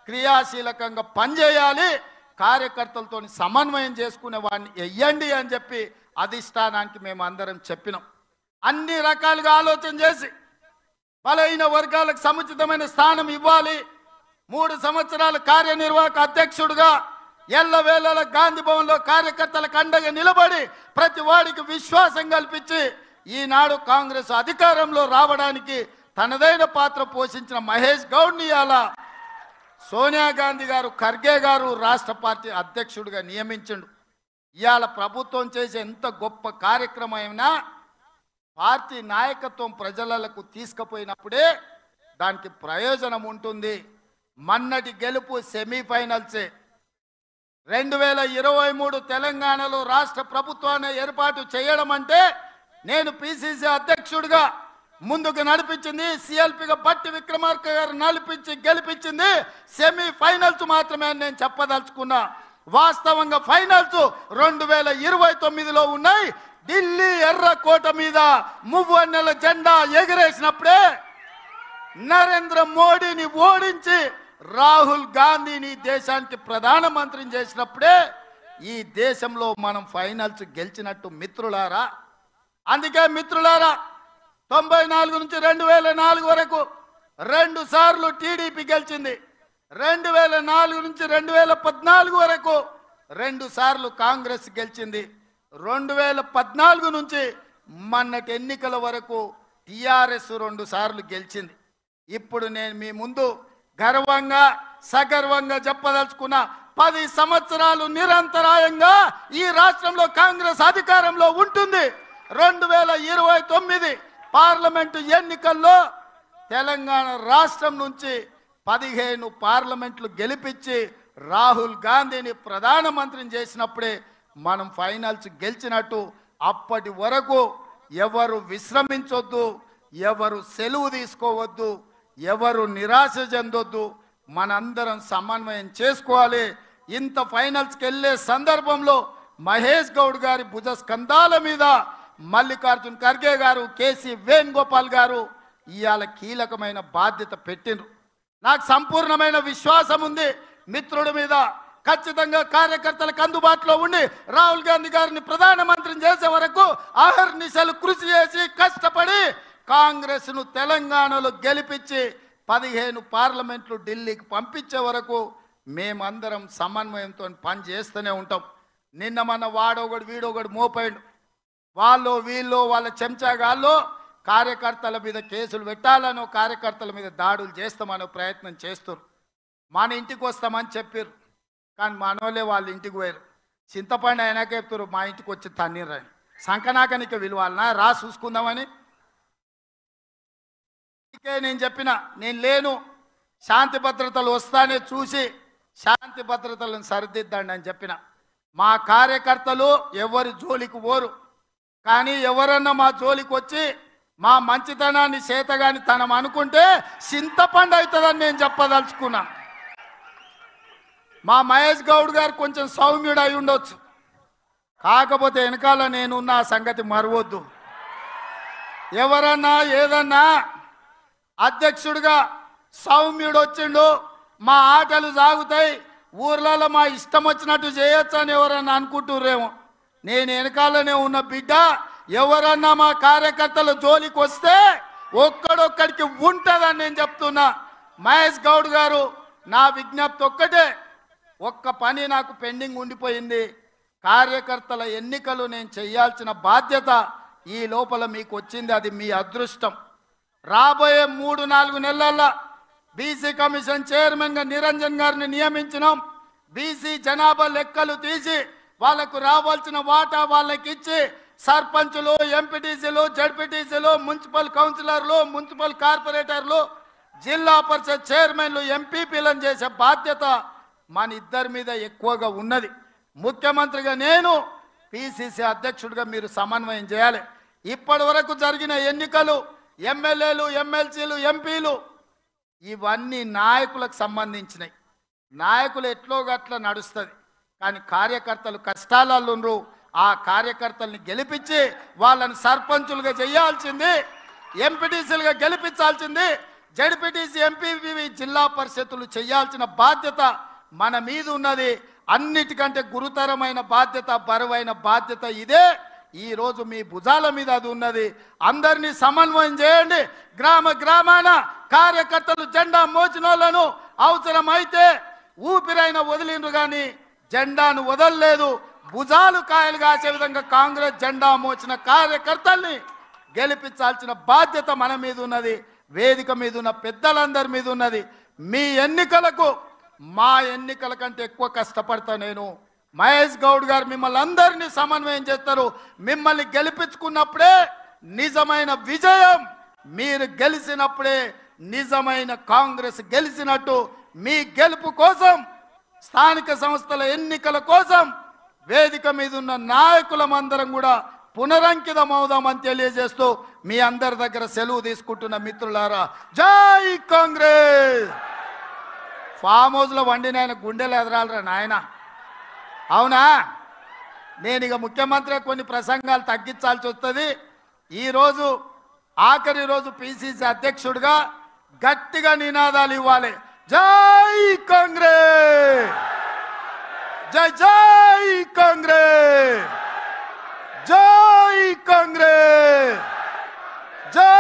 క్రియాశీలకంగా పనిచేయాలి, కార్యకర్తలతో సమన్వయం చేసుకునే వాడిని వెయ్యండి అని చెప్పి అధిష్టానానికి మేము అందరం చెప్పినాం. అన్ని రకాలుగా ఆలోచన చేసి బలహీన వర్గాలకు సముచితమైన స్థానం ఇవ్వాలి. 3 సంవత్సరాల కార్యనిర్వాహక అధ్యక్షుడిగా ఎల్లవేళల గాంధీ భవన్లో కార్యకర్తలకు అండగా నిలబడి ప్రతి వాడికి విశ్వాసం కల్పించి ఈనాడు కాంగ్రెస్ అధికారంలో రావడానికి తనదైన పాత్ర పోషించిన మహేష్ గౌడ్ని ఇవాళ సోనియా గాంధీ గారు, ఖర్గే గారు రాష్ట్ర పార్టీ అధ్యక్షుడిగా నియమించిండు. ఇవాళ ప్రభుత్వం చేసే ఎంత గొప్ప కార్యక్రమం అయినా పార్టీ నాయకత్వం ప్రజలకు తీసుకుపోయినప్పుడే దానికి ప్రయోజనం ఉంటుంది. మన్నటి గెలుపు సెమీఫైనల్సే. 2023 తెలంగాణలో రాష్ట్ర ప్రభుత్వాన్ని ఏర్పాటు చేయడం అంటే నేను పిసిసి అధ్యక్షుడిగా ముందుకు నడిపించింది, సిఎల్పిగా బట్టి విక్రమార్క గారు నడిపించి గెలిపించింది సెమీఫైనల్స్ మాత్రమే అని నేను చెప్పదలుచుకున్నా. వాస్తవంగా ఫైనల్స్ 2029లో ఉన్నాయి. ఢిల్లీ ఎర్రకోట మీద మువ్వన్నెల జెండా ఎగిరేసినప్పుడే నరేంద్ర మోడీని ఓడించి రాహుల్ గాంధీని దేశానికి ప్రధానమంత్రిని చేసినప్పుడే ఈ దేశంలో మనం ఫైనల్స్ గెలిచినట్టు మిత్రులారా. అందుకే మిత్రులారా 94 నుంచి 2004 వరకు 2 సార్లు టీడీపీ గెలిచింది. 2004 నుంచి 2014 వరకు 2 సార్లు కాంగ్రెస్ గెలిచింది. 2014 నుంచి మొన్నటి ఎన్నికల వరకు టిఆర్ఎస్ 2 సార్లు గెలిచింది. ఇప్పుడు నేను మీ ముందు గర్వంగా సగర్వంగా చెప్పదలుచుకున్న 10 సంవత్సరాలు నిరంతరాయంగా ఈ రాష్ట్రంలో కాంగ్రెస్ అధికారంలో ఉంటుంది. 2029 పార్లమెంటు ఎన్నికల్లో తెలంగాణ రాష్ట్రం నుంచి 15 పార్లమెంట్లు గెలిపించి రాహుల్ గాంధీని ప్రధానమంత్రిని చేసినప్పుడే మనం ఫైనల్స్ గెలిచినట్టు. అప్పటి వరకు ఎవరు విశ్రమించొద్దు, ఎవరు సెలవు తీసుకోవద్దు, ఎవరు నిరాశ చెందొద్దు. మనందరం సమన్వయం చేసుకోవాలి. ఇంత ఫైనల్స్కి వెళ్ళే సందర్భంలో మహేష్ గౌడ్ గారి భుజ స్కంధాల మీద మల్లికార్జున్ ఖర్గే గారు, కేసీ వేణుగోపాల్ గారు ఇవాళ కీలకమైన బాధ్యత పెట్టిండ్రు. నాకు సంపూర్ణమైన విశ్వాసం ఉంది మిత్రుడి మీద. ఖచ్చితంగా కార్యకర్తలకు అందుబాటులో ఉండి రాహుల్ గాంధీ గారిని ప్రధానమంత్రిని చేసే వరకు అహర్నిశలు కృషి చేసి కష్టపడి కాంగ్రెస్ను తెలంగాణలో గెలిపించి 15 పార్లమెంట్లు ఢిల్లీకి పంపించే వరకు మేమందరం సమన్వయంతో పని చేస్తూనే ఉంటాం. నిన్న మన వాడొకడు వీడొకడు మోపాడు, వాళ్ళు వీళ్ళు వాళ్ళ చెంచాగాళ్ళు కార్యకర్తల మీద కేసులు పెట్టాలనో కార్యకర్తల మీద దాడులు చేస్తామనో ప్రయత్నం చేస్తారు. మన ఇంటికి వస్తామని చెప్పారు, కానీ మనోళ్ళే వాళ్ళ ఇంటికి పోయారు. చింతపండు అయినాక చెప్తారు మా ఇంటికి వచ్చి తన్నీరని. సంకనాకనికి విలువాలనా రా చూసుకుందామని. నేను చెప్పిన నేను లేను, శాంతి భద్రతలు వస్తానే చూసి శాంతి భద్రతలను సరిదిద్దండి అని చెప్పిన. మా కార్యకర్తలు ఎవరి జోలికి పోరు, కానీ ఎవరన్నా మా జోలికి వచ్చి మా మంచితనాన్ని చేతగాని తనం అనుకుంటే చింతపండు అవుతుందని నేను చెప్పదలుచుకున్నా. మా మహేష్ గౌడ్ గారు కొంచెం సౌమ్యుడు అయి ఉండొచ్చు, కాకపోతే వెనకాల నేనున్న ఆ సంగతి మరవద్దు. ఎవరన్నా ఏదన్నా అధ్యక్షుడిగా సౌమ్యుడు వచ్చిండు, మా ఆటలు సాగుతాయి, ఊర్లలో మా ఇష్టం వచ్చినట్టు చేయొచ్చు అని ఎవరన్నా అనుకుంటుర్రేమో. నేను వెనకాలనే ఉన్న బిడ్డ. ఎవరన్నా మా కార్యకర్తల జోలికి వస్తే ఒక్కడొక్కడికి ఉంటుందని నేను చెప్తున్నా. మహేష్ గౌడ్ గారు, నా విజ్ఞప్తి ఒక్కటే, ఒక్క పని నాకు పెండింగ్ ఉండిపోయింది. కార్యకర్తల ఎన్నికలు నేను చేయాల్సిన బాధ్యత ఈ లోపల మీకు వచ్చింది, అది మీ అదృష్టం. రాబోయే 3-4 నెలల్లో బీసీ కమిషన్ చైర్మన్గా నిరంజన్ గారిని నియమించినాం. బీసీ జనాభా లెక్కలు తీసి వాళ్ళకు రావాల్సిన వాటా వాళ్ళకి ఇచ్చి సర్పంచులు, ఎంపీటీసీలు, జడ్పీటీసీలు, మున్సిపల్ కౌన్సిలర్లు, మున్సిపల్ కార్పొరేటర్లు, జిల్లా పరిషత్ చైర్మన్లు, ఎంపీపీలను చేసే బాధ్యత మన ఇద్దరి మీద ఎక్కువగా ఉన్నది. ముఖ్యమంత్రిగా నేను, పిసిసి అధ్యక్షుడిగా మీరు సమన్వయం చేయాలి. ఇప్పటి వరకు జరిగిన ఎన్నికలు ఎమ్మెల్యేలు, ఎమ్మెల్సీలు, ఎంపీలు ఇవన్నీ నాయకులకు సంబంధించినవి. నాయకులు ఎట్లో గట్ల నడుస్తుంది, కానీ కార్యకర్తలు కష్టాలలో ఆ కార్యకర్తల్ని గెలిపించి వాళ్ళని సర్పంచులుగా చేయాల్సింది, ఎంపీటీసీలుగా గెలిపించాల్సింది, జడ్పీటీసీ ఎంపీపీ జిల్లా పరిషత్తులు చేయాల్సిన బాధ్యత మన మీద ఉన్నది. అన్నిటికంటే గురుతరమైన బాధ్యత, బరువైన బాధ్యత ఇదే. ఈ రోజు మీ భుజాల మీద అది ఉన్నది. అందరినీ సమన్వయం చేయండి. గ్రామ గ్రామాన కార్యకర్తలు జెండా మోచినోళ్లను అవసరమైతే ఊపిరైన వదిలిండ్రు కానీ జెండాను వదలలేదు. భుజాలు కాయలు కాసే విధంగా కాంగ్రెస్ జెండా మోచిన కార్యకర్తల్ని గెలిపించాల్సిన బాధ్యత మన మీద ఉన్నది. వేదిక మీద ఉన్న పెద్దలందరి మీద ఉన్నది. మీ ఎన్నికలకు మా ఎన్నికల కంటే ఎక్కువ కష్టపడతా నేను. మహేష్ గౌడ్ గారు మిమ్మల్ని అందరినీ సమన్వయం చేస్తారు. మిమ్మల్ని గెలిపించుకున్నప్పుడే నిజమైన విజయం, మీరు గెలిచినప్పుడే నిజమైన కాంగ్రెస్ గెలిచినట్టు. మీ గెలుపు కోసం, స్థానిక సంస్థల ఎన్నికల కోసం వేదిక మీద ఉన్న నాయకులమందరం కూడా పునరంకితం అవుదామని తెలియజేస్తూ మీ అందరి దగ్గర సెలవు తీసుకుంటున్న మిత్రులారా, జై కాంగ్రెస్. ఫామ్ హౌస్లో వండిన ఆయన గుండెలు ఎదరాలరా నాయన, అవునా? నేను ఇక ముఖ్యమంత్రి కొన్ని ప్రసంగాలు తగ్గించాల్సి వస్తుంది. ఈరోజు ఆఖరి రోజు పిసిసి అధ్యక్షుడిగా గట్టిగా నినాదాలు ఇవ్వాలి. జై కాంగ్రెస్, జై జై కాంగ్రెస్, జై కాంగ్రెస్, జై